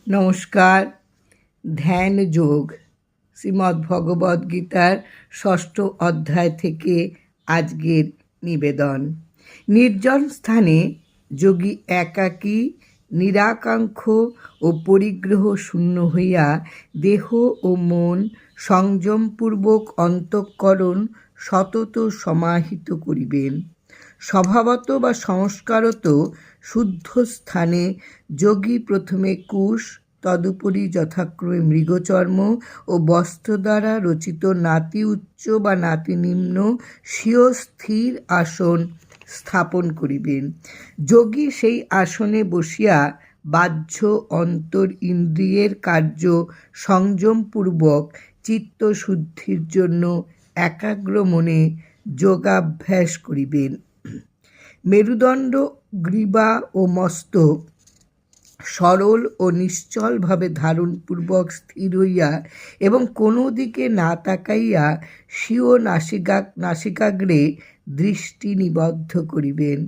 নমস্কার। ধ্যান যোগ শ্রীমদ্ ভগবদ্গীতার ৬ষ্ঠ অধ্যায় থেকে আজকের নিবেদন। নির্জন স্থানে যোগী একাকী নিরাকাঙ্ক্ষ ও পরিগ্রহ শূন্য হইয়া দেহ ও মন সংযমপূর্বক অন্তঃকরণ সতত সমাহিত করিবেন। স্বভাবত বা সংস্কারত শুদ্ধ স্থানে যোগী প্রথমে কুশ, তদুপরি যথাক্রমে মৃগচর্ম ও বস্ত্র দ্বারা রচিত নাতি উচ্চ বা নাতি নিম্ন স্বীয় স্থির আসন স্থাপন করিবেন। যোগী সেই আসনে বসিয়া বাহ্য অন্তর ইন্দ্রিয়ের কার্য সংযমপূর্বক চিত্তশুদ্ধির জন্য একাগ্র মনে যোগাভ্যাস করিবেন। মেরুদণ্ড, গ্রীবা ও মস্তক সরল ও নিশ্চলভাবে ধারণপূর্বক স্থির হইয়া এবং কোনো দিকে না তাকাইয়া স্বীয় নাসিকাগ্রে দৃষ্টি নিবদ্ধ করিবেন।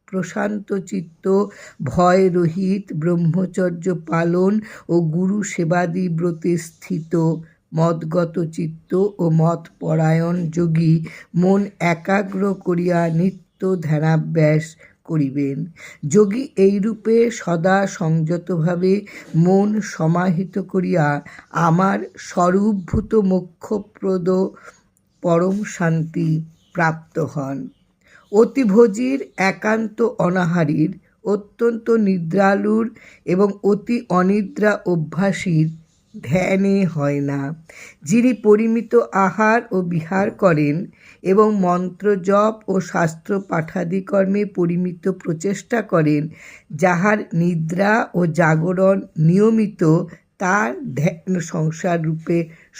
প্রশান্ত চিত্ত, ভয় রহিত, ব্রহ্মচর্য পালন ও গুরু সেবাদি ব্রতে স্থিত মদগত চিত্ত ও মতপরায়ণ যোগী মন একাগ্র করিয়া নিত্য ধ্যানাভ্যাস করিবেন। যোগী এইরূপে সদা সংযতভাবে মন সমাহিত করিয়া আমার স্বরূপভূত মোক্ষপ্রদ পরম শান্তি প্রাপ্ত হন। অতিভোজীর, একান্ত অনাহারীর, অত্যন্ত নিদ্রালুর এবং অতি অনিদ্রা অভ্যাসীর ধ্যানে হয় না। যিনি পরিমিত আহার ও বিহার করেন এবং মন্ত্র জপ ও শাস্ত্র পাঠাদি কর্মে পরিমিত প্রচেষ্টা করেন, যাহার নিদ্রা ও জাগরণ নিয়মিত, তার ধ্যান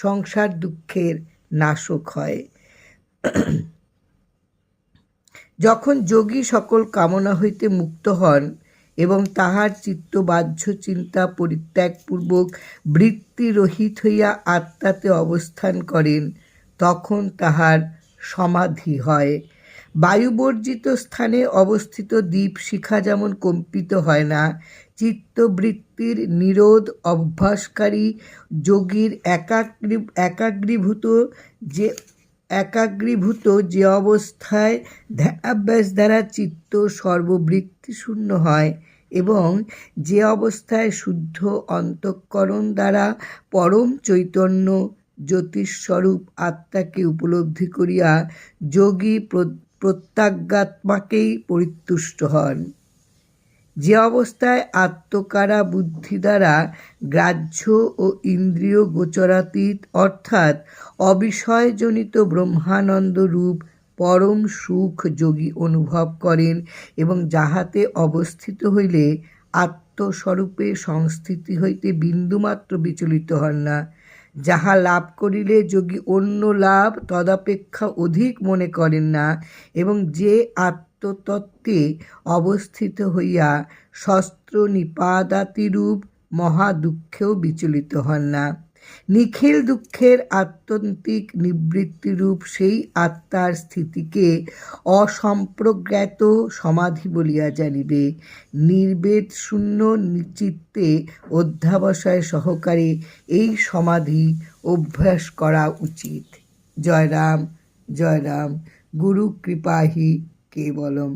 সংসার দুঃখের নাশক হয়। যখন যোগী সকল কামনা হইতে মুক্ত হন এবং তাহার চিত্ত বাহ্য চিন্তা পরিত্যাগপূর্বক বৃত্তিরহিত হইয়া আত্মাতে অবস্থান করেন, তখন তাহার সমাধি হয়। বায়ুবর্জিত স্থানে অবস্থিত দীপশিখা যেমন কম্পিত হয় না, চিত্তবৃত্তির নিরোধ অভ্যাসকারী যোগীর একাগ্রীভূত যে অবস্থায় ধ্যানাভ্যাস দ্বারা চিত্ত সর্ববৃত্তিশূন্য হয় এবং যে অবস্থায় শুদ্ধ অন্তঃকরণ দ্বারা পরম চৈতন্য জ্যোতিস্বরূপ আত্মাকে উপলব্ধি করিয়া যোগী প্রত্যগাত্মাকেই পরিতুষ্ট হন, যে অবস্থায় আত্মকারা বুদ্ধি দ্বারা গ্রাহ্য ও ইন্দ্রিয় গোচরাতীত অর্থাৎ অবিষয়জনিত ব্রহ্মানন্দ রূপ পরম সুখ যোগী অনুভব করেন এবং যাহাতে অবস্থিত হইলে আত্মস্বরূপে সংস্থিতি হইতে বিন্দুমাত্র বিচলিত হন না, যাহা লাভ করিলে যোগী অন্য লাভ তদপেক্ষা অধিক মনে করেন না এবং যে আত্মতত্ত্বে অবস্থিত হইয়া শস্ত্র নিপাতাতিরূপ মহাদুঃখেও বিচলিত হন না। নিখিল দুঃখের আত্যন্তিক নিবৃত্তিরূপ সেই আত্মার স্থিতিকে অসম্প্রজ্ঞাত সমাধি বলিয়া জানিবে। নির্বেদ শূন্য চিত্তে অধ্যাবসায় সহকারে এই সমাধি অভ্যাস করা উচিত। জয় রাম, জয় রাম। গুরু কৃপাহি কেবলম।